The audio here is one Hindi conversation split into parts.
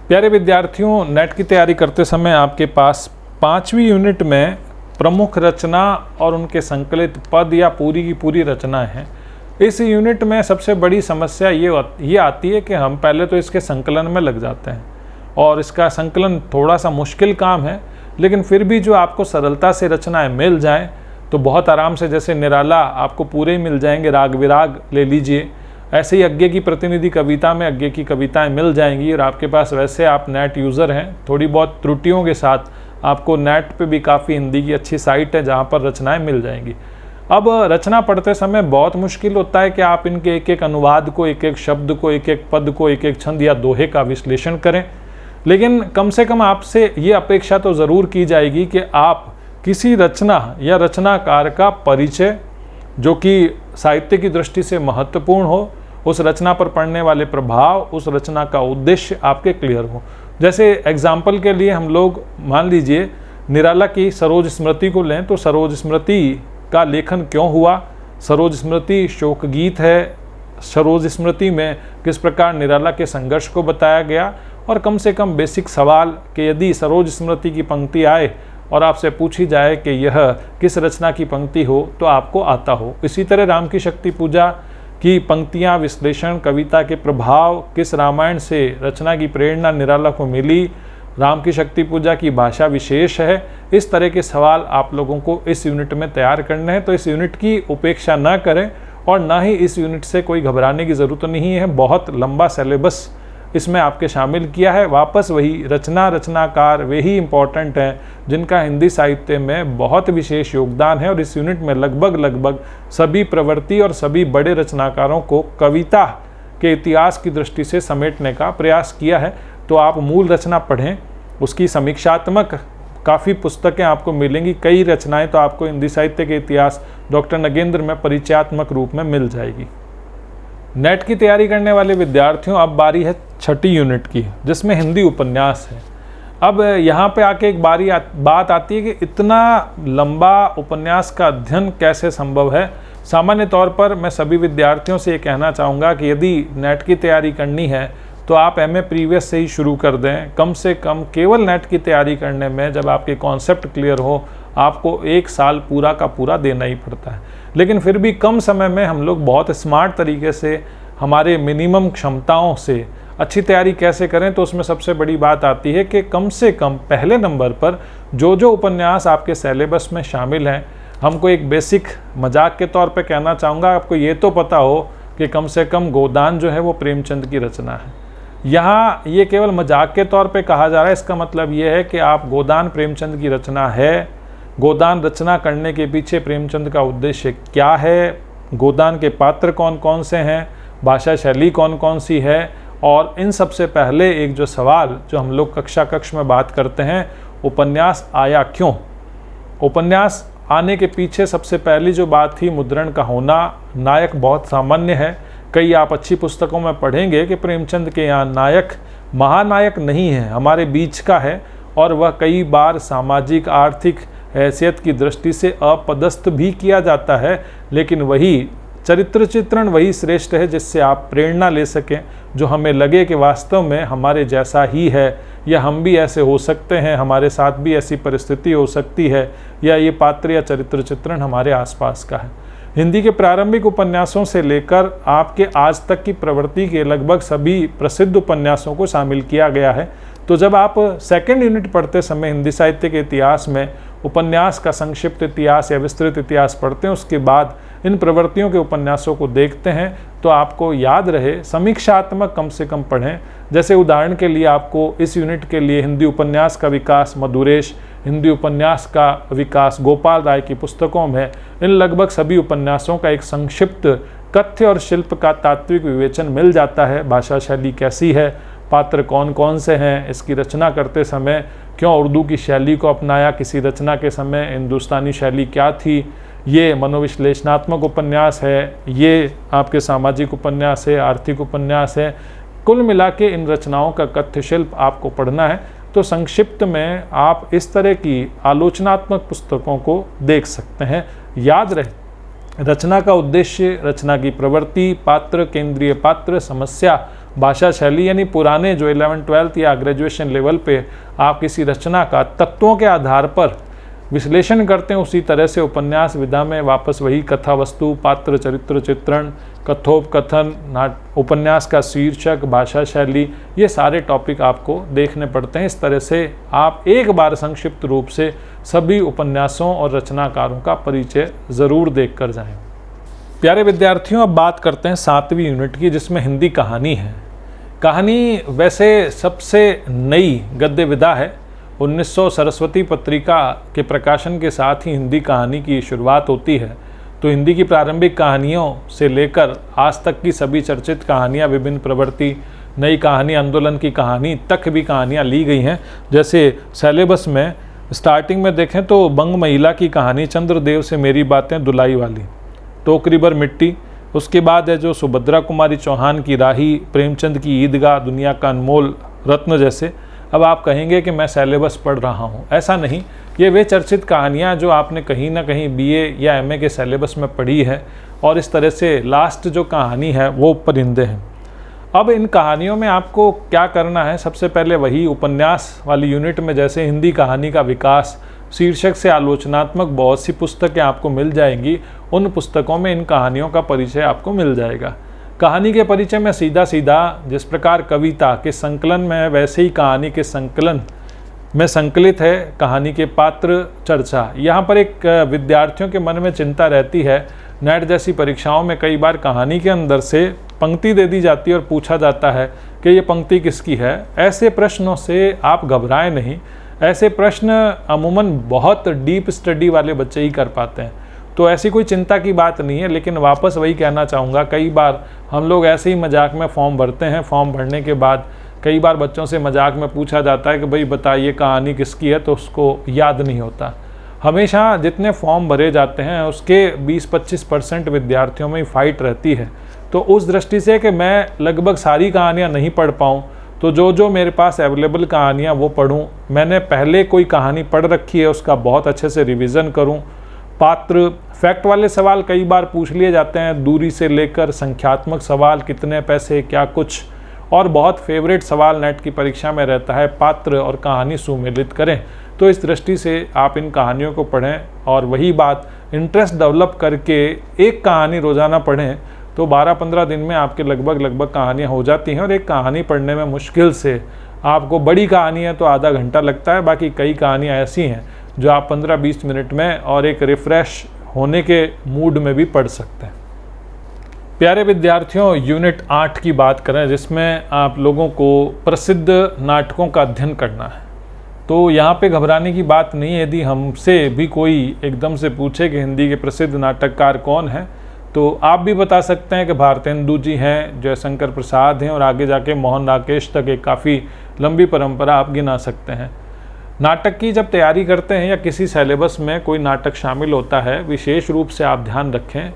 प्यारे विद्यार्थियों, नेट की तैयारी करते समय आपके पास 5वीं यूनिट में प्रमुख रचना और उनके संकलित पद या पूरी की पूरी रचना है। इस यूनिट में सबसे बड़ी समस्या ये आती है कि हम पहले तो इसके संकलन में लग जाते हैं और इसका संकलन थोड़ा सा मुश्किल काम है, लेकिन फिर भी जो आपको सरलता से रचनाएं मिल जाएं तो बहुत आराम से, जैसे निराला आपको पूरे ही मिल जाएंगे, राग विराग ले लीजिए, ऐसे ही अज्ञे की प्रतिनिधि कविता में अज्ञे की कविताएं मिल जाएंगी। और आपके पास वैसे आप नेट यूज़र हैं, थोड़ी बहुत त्रुटियों के साथ आपको नेट पे भी काफ़ी हिंदी की अच्छी साइट है जहाँ पर रचनाएं मिल जाएंगी। अब रचना पढ़ते समय बहुत मुश्किल होता है कि आप इनके एक एक अनुवाद को, एक एक शब्द को, एक एक पद को, एक एक छंद या दोहे का विश्लेषण करें, लेकिन कम से कम आपसे ये अपेक्षा तो ज़रूर की जाएगी कि आप किसी रचना या रचनाकार का परिचय, जो कि साहित्य की दृष्टि से महत्वपूर्ण हो, उस रचना पर पड़ने वाले प्रभाव, उस रचना का उद्देश्य आपके क्लियर हो। जैसे एग्जाम्पल के लिए हम लोग मान लीजिए निराला की सरोज स्मृति को लें तो सरोज स्मृति का लेखन क्यों हुआ, सरोज स्मृति शोक गीत है, सरोज स्मृति में किस प्रकार निराला के संघर्ष को बताया गया, और कम से कम बेसिक सवाल कि यदि सरोज स्मृति की पंक्ति आए और आपसे पूछी जाए कि यह किस रचना की पंक्ति हो तो आपको आता हो। इसी तरह राम की शक्ति पूजा की पंक्तियाँ, विश्लेषण, कविता के प्रभाव, किस रामायण से रचना की प्रेरणा निराला को मिली, राम की शक्ति पूजा की भाषा विशेष है, इस तरह के सवाल आप लोगों को इस यूनिट में तैयार करने हैं। तो इस यूनिट की उपेक्षा न करें और ना ही इस यूनिट से कोई घबराने की ज़रूरत नहीं है। बहुत लंबा सिलेबस इसमें आपके शामिल किया है। वापस वही रचनाकार वे ही इम्पॉर्टेंट हैं जिनका हिंदी साहित्य में बहुत विशेष योगदान है, और इस यूनिट में लगभग सभी प्रवृत्ति और सभी बड़े रचनाकारों को कविता के इतिहास की दृष्टि से समेटने का प्रयास किया है। तो आप मूल रचना पढ़ें, उसकी समीक्षात्मक काफ़ी पुस्तकें आपको मिलेंगी, कई रचनाएं तो आपको हिंदी साहित्य के इतिहास डॉक्टर नगेंद्र में परिचयात्मक रूप में मिल जाएगी। नेट की तैयारी करने वाले विद्यार्थियों, अब बारी है 6ठी यूनिट की, जिसमें हिंदी उपन्यास है। अब यहाँ पे आके एक बात आती है कि इतना लंबा उपन्यास का अध्ययन कैसे संभव है। सामान्य तौर पर मैं सभी विद्यार्थियों से ये कहना चाहूँगा कि यदि नेट की तैयारी करनी है तो आप एमए प्रीवियस से ही शुरू कर दें। कम से कम केवल नेट की तैयारी करने में जब आपके कॉन्सेप्ट क्लियर हो, आपको 1 साल पूरा का पूरा देना ही पड़ता है। लेकिन फिर भी कम समय में हम लोग बहुत स्मार्ट तरीके से हमारे मिनिमम क्षमताओं से अच्छी तैयारी कैसे करें, तो उसमें सबसे बड़ी बात आती है कि कम से कम पहले नंबर पर जो उपन्यास आपके सिलेबस में शामिल हैं, हमको एक बेसिक मजाक के तौर पे कहना चाहूँगा, आपको ये तो पता हो कि कम से कम गोदान जो है वो प्रेमचंद की रचना है। यहाँ ये केवल मजाक के तौर पे कहा जा रहा है, इसका मतलब ये है कि आप गोदान प्रेमचंद की रचना है, गोदान रचना करने के पीछे प्रेमचंद का उद्देश्य क्या है, गोदान के पात्र कौन कौन से हैं, भाषा शैली कौन कौन सी है, और इन सबसे पहले एक जो सवाल जो हम लोग कक्षा में बात करते हैं, उपन्यास आया क्यों। उपन्यास आने के पीछे सबसे पहली जो बात थी, मुद्रण का होना। नायक बहुत सामान्य है, कई आप अच्छी पुस्तकों में पढ़ेंगे कि प्रेमचंद के यहाँ नायक महानायक नहीं है, हमारे बीच का है, और वह कई बार सामाजिक आर्थिक हैसियत की दृष्टि से अपदस्थ भी किया जाता है, लेकिन वही चरित्र चित्रण वही श्रेष्ठ है जिससे आप प्रेरणा ले सकें, जो हमें लगे कि वास्तव में हमारे जैसा ही है, या हम भी ऐसे हो सकते हैं, हमारे साथ भी ऐसी परिस्थिति हो सकती है, या ये पात्र या चरित्र चित्रण हमारे आसपास का है। हिंदी के प्रारंभिक उपन्यासों से लेकर आपके आज तक की प्रवृत्ति के लगभग सभी प्रसिद्ध उपन्यासों को शामिल किया गया है। तो जब आप 2nd यूनिट पढ़ते समय हिंदी साहित्य के इतिहास में उपन्यास का संक्षिप्त इतिहास या विस्तृत इतिहास पढ़ते हैं, उसके बाद इन प्रवृत्तियों के उपन्यासों को देखते हैं, तो आपको याद रहे समीक्षात्मक कम से कम पढ़ें। जैसे उदाहरण के लिए आपको इस यूनिट के लिए हिंदी उपन्यास का विकास मधुरेश, हिंदी उपन्यास का विकास गोपाल राय की पुस्तकों में इन लगभग सभी उपन्यासों का एक संक्षिप्त कथ्य और शिल्प का तात्विक विवेचन मिल जाता है। भाषा शैली कैसी है, पात्र कौन कौन से हैं, इसकी रचना करते समय क्यों उर्दू की शैली को अपनाया, किसी रचना के समय हिंदुस्तानी शैली क्या थी, ये मनोविश्लेषणात्मक उपन्यास है, ये आपके सामाजिक उपन्यास है, आर्थिक उपन्यास है। कुल मिला के इन रचनाओं का कथ्य शिल्प आपको पढ़ना है। तो संक्षिप्त में आप इस तरह की आलोचनात्मक पुस्तकों को देख सकते हैं। याद रहे, रचना का उद्देश्य, रचना की प्रवृत्ति, पात्र, केंद्रीय पात्र, समस्या, भाषा शैली यानी पुराने जो 11th-12th या ग्रेजुएशन लेवल पे आप किसी रचना का तत्वों के आधार पर विश्लेषण करते हैं, उसी तरह से उपन्यास विधा में वापस वही कथा वस्तु, पात्र, चरित्र, चित्रण, कथोपकथन, उपन्यास का शीर्षक, भाषा शैली, ये सारे टॉपिक आपको देखने पड़ते हैं। इस तरह से आप एक बार संक्षिप्त रूप से सभी उपन्यासों और रचनाकारों का परिचय ज़रूर देख कर जाएं। प्यारे विद्यार्थियों, अब बात करते हैं 7वीं यूनिट की, जिसमें हिंदी कहानी है। कहानी वैसे सबसे नई गद्य विधा है। 1900 सरस्वती पत्रिका के प्रकाशन के साथ ही हिंदी कहानी की शुरुआत होती है। तो हिंदी की प्रारंभिक कहानियों से लेकर आज तक की सभी चर्चित कहानियाँ, विभिन्न प्रवृत्ति, नई कहानी, आंदोलन की कहानी तक भी कहानियाँ ली गई हैं। जैसे सिलेबस में स्टार्टिंग में देखें तो बंग महिला की कहानी, चंद्रदेव से मेरी बातें दुलाई वाली, टोकरी भर मिट्टी। उसके बाद है जो सुभद्रा कुमारी चौहान की राही, प्रेमचंद की ईदगाह, दुनिया का अनमोल रत्न जैसे। अब आप कहेंगे कि मैं सिलेबस पढ़ रहा हूँ, ऐसा नहीं। ये वे चर्चित कहानियाँ जो आपने कहीं ना कहीं BA या MA के सिलेबस में पढ़ी है, और इस तरह से लास्ट जो कहानी है वो परिंदे हैं। अब इन कहानियों में आपको क्या करना है, सबसे पहले वही उपन्यास वाली यूनिट में जैसे हिंदी कहानी का विकास शीर्षक से आलोचनात्मक बहुत सी पुस्तकें आपको मिल जाएंगी। उन पुस्तकों में इन कहानियों का परिचय आपको मिल जाएगा। कहानी के परिचय में सीधा सीधा जिस प्रकार कविता के संकलन में है, वैसे ही कहानी के संकलन में संकलित है कहानी के पात्र चर्चा। यहाँ पर एक विद्यार्थियों के मन में चिंता रहती है, नेट जैसी परीक्षाओं में कई बार कहानी के अंदर से पंक्ति दे दी जाती है और पूछा जाता है कि ये पंक्ति किसकी है। ऐसे प्रश्नों से आप घबराएं नहीं। ऐसे प्रश्न अमूमन बहुत डीप स्टडी वाले बच्चे ही कर पाते हैं, तो ऐसी कोई चिंता की बात नहीं है। लेकिन वापस वही कहना चाहूँगा, कई बार हम लोग ऐसे ही मजाक में फॉर्म भरते हैं। फॉर्म भरने के बाद कई बार बच्चों से मजाक में पूछा जाता है कि भाई बताइए कहानी किसकी है, तो उसको याद नहीं होता। हमेशा जितने फॉर्म भरे जाते हैं उसके 20-25% विद्यार्थियों में फाइट रहती है। तो उस दृष्टि से कि मैं लगभग सारी कहानियाँ नहीं पढ़ पाऊँ, तो जो मेरे पास अवेलेबल कहानियाँ वो पढ़ूँ। मैंने पहले कोई कहानी पढ़ रखी है उसका बहुत अच्छे से रिवीजन करूँ। पात्र, फैक्ट वाले सवाल कई बार पूछ लिए जाते हैं, दूरी से लेकर संख्यात्मक सवाल, कितने पैसे, क्या कुछ, और बहुत फेवरेट सवाल नेट की परीक्षा में रहता है, पात्र और कहानी सुमेलित करें। तो इस दृष्टि से आप इन कहानियों को पढ़ें, और वही बात इंटरेस्ट डेवलप करके एक कहानी रोज़ाना पढ़ें तो 12-15 दिन में आपके लगभग कहानियाँ हो जाती हैं। और एक कहानी पढ़ने में मुश्किल से आपको, बड़ी कहानी है तो आधा घंटा लगता है, बाकी कई कहानियाँ ऐसी हैं जो आप 15-20 मिनट में और एक रिफ़्रेश होने के मूड में भी पढ़ सकते हैं। प्यारे विद्यार्थियों, यूनिट 8 की बात करें जिसमें आप लोगों को प्रसिद्ध नाटकों का अध्ययन करना है। तो यहाँ पे घबराने की बात नहीं है। यदि हमसे भी कोई एकदम से पूछे कि हिंदी के प्रसिद्ध नाटककार कौन हैं, तो आप भी बता सकते हैं कि भारतेंदु जी हैं, जयशंकर प्रसाद हैं, और आगे जाके मोहन राकेश तक एक काफ़ी लंबी परंपरा आप गिना सकते हैं। नाटक की जब तैयारी करते हैं या किसी सिलेबस में कोई नाटक शामिल होता है, विशेष रूप से आप ध्यान रखें,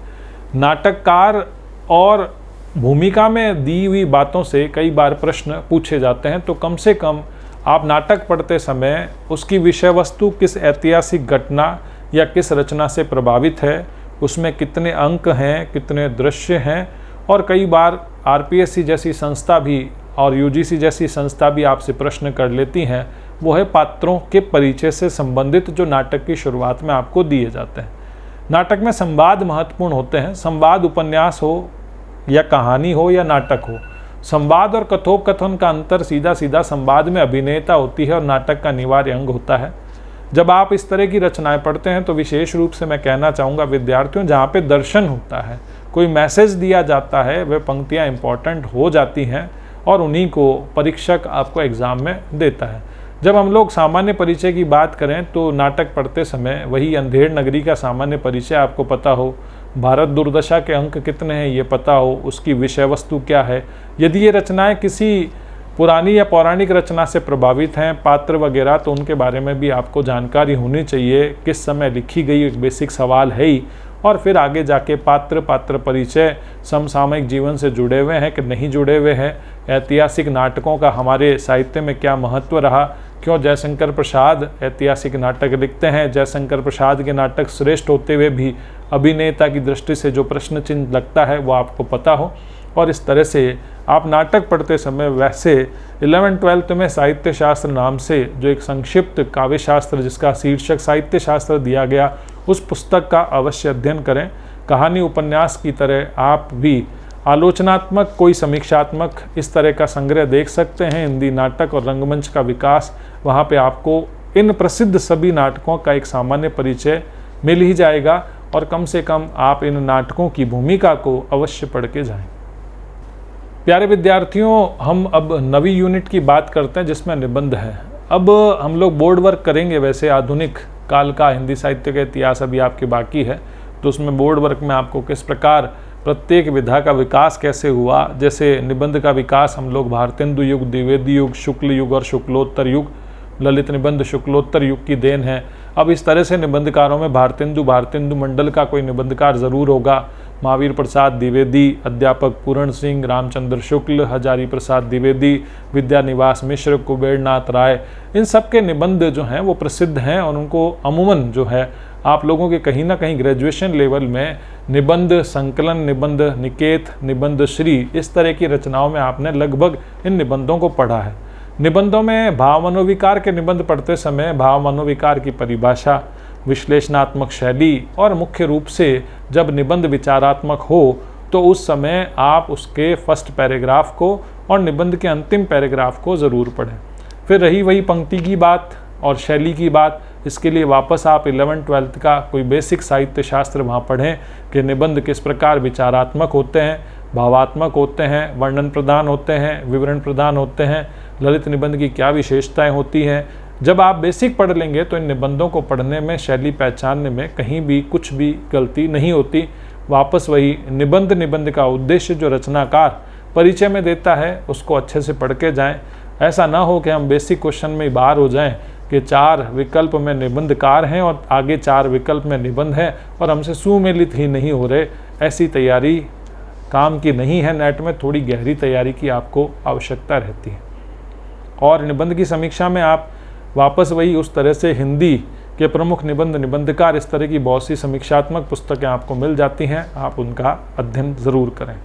नाटककार और भूमिका में दी हुई बातों से कई बार प्रश्न पूछे जाते हैं। तो कम से कम आप नाटक पढ़ते समय उसकी विषय वस्तु किस ऐतिहासिक घटना या किस रचना से प्रभावित है, उसमें कितने अंक हैं, कितने दृश्य हैं, और कई बार RPSC जैसी संस्था भी और UGC जैसी संस्था भी आपसे प्रश्न कर लेती हैं, वो है पात्रों के परिचय से संबंधित जो नाटक की शुरुआत में आपको दिए जाते हैं। नाटक में संवाद महत्वपूर्ण होते हैं। संवाद उपन्यास हो या कहानी हो या नाटक हो, संवाद और कथोपकथन का अंतर सीधा सीधा संवाद में अभिनेता होती है और नाटक का अनिवार्य अंग होता है। जब आप इस तरह की रचनाएं पढ़ते हैं तो विशेष रूप से मैं कहना चाहूँगा विद्यार्थियों, जहाँ पे दर्शन होता है, कोई मैसेज दिया जाता है, वे पंक्तियाँ इंपॉर्टेंट हो जाती हैं और उन्हीं को परीक्षक आपको एग्ज़ाम में देता है। जब हम लोग सामान्य परिचय की बात करें तो नाटक पढ़ते समय वही अंधेर नगरी का सामान्य परिचय आपको पता हो, भारत दुर्दशा के अंक कितने हैं ये पता हो, उसकी विषय वस्तु क्या है, यदि ये रचनाएं किसी पुरानी या पौराणिक रचना से प्रभावित हैं, पात्र वगैरह, तो उनके बारे में भी आपको जानकारी होनी चाहिए, किस समय लिखी गई, एक बेसिक सवाल है ही। और फिर आगे जाके पात्र परिचय समसामयिक जीवन से जुड़े हुए हैं कि नहीं जुड़े हुए हैं, ऐतिहासिक नाटकों का हमारे साहित्य में क्या महत्व रहा, क्यों जयशंकर प्रसाद ऐतिहासिक नाटक लिखते हैं, जयशंकर प्रसाद के नाटक श्रेष्ठ होते हुए भी अभिनेता की दृष्टि से जो प्रश्न चिन्ह लगता है वो आपको पता हो। और इस तरह से आप नाटक पढ़ते समय वैसे 11th-12th में साहित्य शास्त्र नाम से जो एक संक्षिप्त काव्य शास्त्र जिसका शीर्षक साहित्य शास्त्र दिया गया, उस पुस्तक का अवश्य अध्ययन करें। कहानी उपन्यास की तरह आप भी आलोचनात्मक, कोई समीक्षात्मक इस तरह का संग्रह देख सकते हैं। हिंदी नाटक और रंगमंच का विकास, वहाँ पे आपको इन प्रसिद्ध सभी नाटकों का एक सामान्य परिचय मिल ही जाएगा और कम से कम आप इन नाटकों की भूमिका को अवश्य पढ़ के जाएं। प्यारे विद्यार्थियों, हम अब 9वीं यूनिट की बात करते हैं जिसमें निबंध है। अब हम लोग बोर्ड वर्क करेंगे। वैसे आधुनिक काल का हिंदी साहित्य का इतिहास अभी आपके बाकी है, तो उसमें बोर्ड वर्क में आपको किस प्रकार प्रत्येक विधा का विकास कैसे हुआ, जैसे निबंध का विकास हम लोग भारतेंदु युग, द्विवेदी युग, शुक्ल युग और शुक्लोत्तर युग, ललित निबंध शुक्लोत्तर युग की देन है। अब इस तरह से निबंधकारों में भारतेंदु मंडल का कोई निबंधकार ज़रूर होगा। महावीर प्रसाद द्विवेदी, अध्यापक पूरण सिंह, रामचंद्र शुक्ल, हजारी प्रसाद द्विवेदी, विद्यानिवास मिश्र, कुबेरनाथ राय, इन सब के निबंध जो हैं वो प्रसिद्ध हैं और उनको अमूमन जो है आप लोगों के कहीं ना कहीं ग्रेजुएशन लेवल में निबंध संकलन, निबंध निकेत, निबंध श्री, इस तरह की रचनाओं में आपने लगभग इन निबंधों को पढ़ा है। निबंधों में भाव मनोविकार के निबंध पढ़ते समय भाव मनोविकार की परिभाषा, विश्लेषणात्मक शैली और मुख्य रूप से जब निबंध विचारात्मक हो तो उस समय आप उसके फर्स्ट पैराग्राफ को और निबंध के अंतिम पैराग्राफ को ज़रूर पढ़ें। फिर रही वही पंक्ति की बात और शैली की बात, इसके लिए वापस आप 11th-12th का कोई बेसिक साहित्य शास्त्र वहाँ पढ़ें कि निबंध किस प्रकार विचारात्मक होते हैं, भावात्मक होते हैं, वर्णन प्रदान होते हैं, विवरण प्रदान होते हैं, ललित निबंध की क्या विशेषताएं होती हैं। जब आप बेसिक पढ़ लेंगे तो इन निबंधों को पढ़ने में, शैली पहचानने में कहीं भी कुछ भी गलती नहीं होती। वापस वही निबंध का उद्देश्य जो रचनाकार परिचय में देता है उसको अच्छे से पढ़ के जाएँ। ऐसा ना हो कि हम बेसिक क्वेश्चन में बाहर हो जाएं कि 4 विकल्प में निबंधकार हैं और आगे 4 विकल्प में निबंध है और हमसे सुमेलित ही नहीं हो रहे। ऐसी तैयारी काम की नहीं है। नेट में थोड़ी गहरी तैयारी की आपको आवश्यकता रहती है। और निबंध की समीक्षा में आप वापस वही उस तरह से हिंदी के प्रमुख निबंधकार, इस तरह की बहुत सी समीक्षात्मक पुस्तकें आपको मिल जाती हैं, आप उनका अध्ययन ज़रूर करें।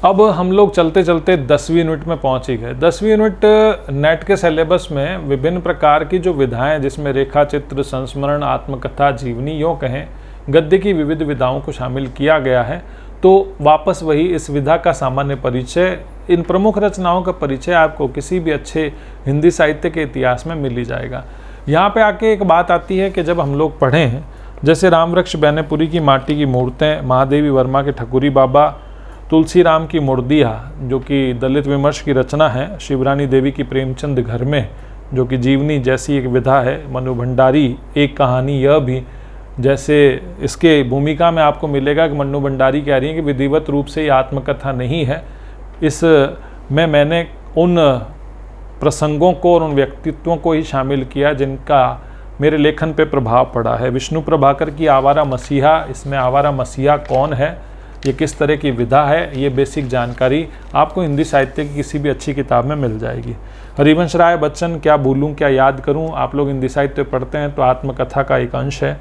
अब हम लोग चलते चलते 10वीं यूनिट में पहुंच ही गए। 10वीं यूनिट नेट के सिलेबस में विभिन्न प्रकार की जो विधाएं, जिसमें रेखा चित्र, संस्मरण, आत्मकथा, जीवनी, यों कहें गद्य की विविध विधाओं को शामिल किया गया है। तो वापस वही इस विधा का सामान्य परिचय, इन प्रमुख रचनाओं का परिचय आपको किसी भी अच्छे हिंदी साहित्य के इतिहास में मिल ही जाएगा। यहाँ पे आके एक बात आती है कि जब हम लोग पढ़ें, जैसे रामवृक्ष बैनेपुरी की माटी की मूर्तें, महादेवी वर्मा के ठकुरी बाबा, तुलसी राम की मुर्दिया जो कि दलित विमर्श की रचना है, शिवरानी देवी की प्रेमचंद घर में जो कि जीवनी जैसी एक विधा है, मनु भंडारी एक कहानी यह भी, जैसे इसके भूमिका में आपको मिलेगा कि मन्नू भंडारी कह रही है कि विधिवत रूप से ये आत्मकथा नहीं है, इस में मैंने उन प्रसंगों को और उन व्यक्तित्वों को ही शामिल किया जिनका मेरे लेखन पे प्रभाव पड़ा है। विष्णु प्रभाकर की आवारा मसीहा, इसमें आवारा मसीहा कौन है, ये किस तरह की विधा है, ये बेसिक जानकारी आपको हिंदी साहित्य की किसी भी अच्छी किताब में मिल जाएगी। हरिवंश राय बच्चन क्या भूलूं क्या याद करूं, आप लोग हिंदी साहित्य पढ़ते हैं तो आत्मकथा का एक अंश है।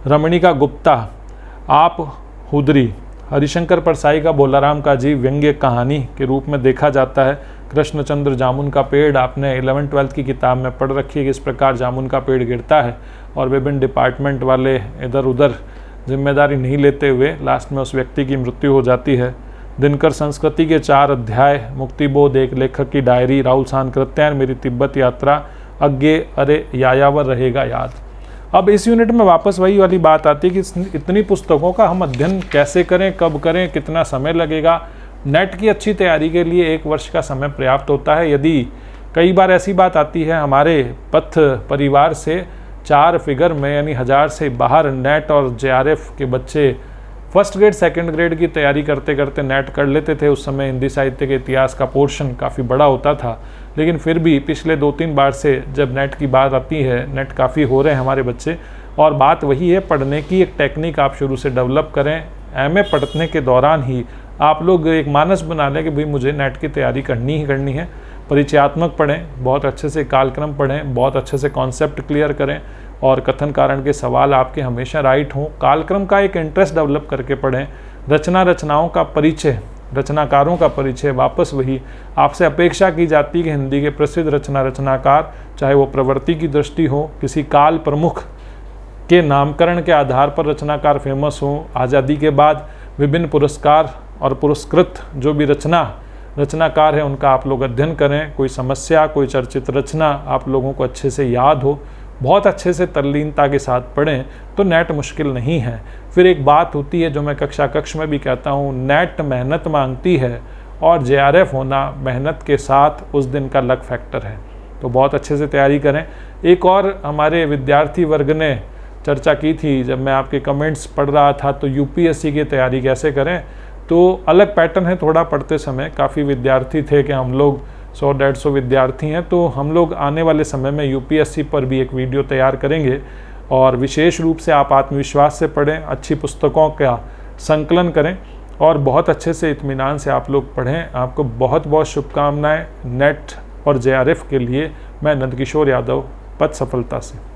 रमणिका गुप्ता आप हुदरी, हरिशंकर परसाई का बोलाराम का जीव व्यंग्य कहानी के रूप में देखा जाता है। कृष्णचंद्र जामुन का पेड़ आपने 11th-12th की किताब में पढ़ रखी है, किस प्रकार जामुन का पेड़ गिरता है और विभिन्न डिपार्टमेंट वाले इधर उधर जिम्मेदारी नहीं लेते हुए लास्ट में उस व्यक्ति की मृत्यु हो जाती है। दिनकर संस्कृति के 4 अध्याय, मुक्तिबोध एक लेखक की डायरी, राहुल सांकृत्यायन मेरी तिब्बत यात्रा, अज्ञे अरे यायावर रहेगा याद। अब इस यूनिट में वापस वही वाली बात आती है कि इतनी पुस्तकों का हम अध्ययन कैसे करें, कब करें, कितना समय लगेगा। नेट की अच्छी तैयारी के लिए 1 वर्ष का समय पर्याप्त होता है। यदि कई बार ऐसी बात आती है हमारे पथ परिवार से 4 फिगर में यानी 1000 से बाहर नेट और JRF के बच्चे फर्स्ट ग्रेड सेकंड ग्रेड की तैयारी करते करते नेट कर लेते थे। उस समय हिंदी साहित्य के इतिहास का पोर्शन काफ़ी बड़ा होता था, लेकिन फिर भी पिछले 2-3 बार से जब नेट की बात आती है, नेट काफ़ी हो रहे हैं हमारे बच्चे। और बात वही है, पढ़ने की एक टेक्निक आप शुरू से डेवलप करें। MA पढ़ने के दौरान ही आप लोग एक मानस बना लें कि भाई मुझे नेट की तैयारी करनी ही करनी है। परिचयात्मक पढ़ें, बहुत अच्छे से कालक्रम पढ़ें, बहुत अच्छे से कॉन्सेप्ट क्लियर करें और कथन कारण के सवाल आपके हमेशा राइट हों। कालक्रम का एक इंटरेस्ट डेवलप करके पढ़ें। रचनाओं का परिचय रचनाकारों का परिचय वापस वही आपसे अपेक्षा की जाती है कि हिंदी के प्रसिद्ध रचनाकार, चाहे वो प्रवृत्ति की दृष्टि हो, किसी काल प्रमुख के नामकरण के आधार पर रचनाकार फेमस हो, आज़ादी के बाद विभिन्न पुरस्कार और पुरस्कृत जो भी रचनाकार है उनका आप लोग अध्ययन करें। कोई समस्या, कोई चर्चित रचना आप लोगों को अच्छे से याद हो, बहुत अच्छे से तल्लीनता के साथ पढ़ें तो नेट मुश्किल नहीं है। फिर एक बात होती है जो मैं कक्ष में भी कहता हूँ, नेट मेहनत मांगती है और JRF होना मेहनत के साथ उस दिन का लक फैक्टर है। तो बहुत अच्छे से तैयारी करें। एक और हमारे विद्यार्थी वर्ग ने चर्चा की थी, जब मैं आपके कमेंट्स पढ़ रहा था, तो UPSC की तैयारी कैसे करें। तो अलग पैटर्न है थोड़ा पढ़ते समय। काफ़ी विद्यार्थी थे कि हम लोग 100-150 विद्यार्थी हैं, तो हम लोग आने वाले समय में UPSC पर भी एक वीडियो तैयार करेंगे और विशेष रूप से आप आत्मविश्वास से पढ़ें, अच्छी पुस्तकों का संकलन करें और बहुत अच्छे से इत्मीनान से आप लोग पढ़ें। आपको बहुत बहुत शुभकामनाएं नेट और JRF के लिए। मैं नंदकिशोर यादव, पथ सफलता से।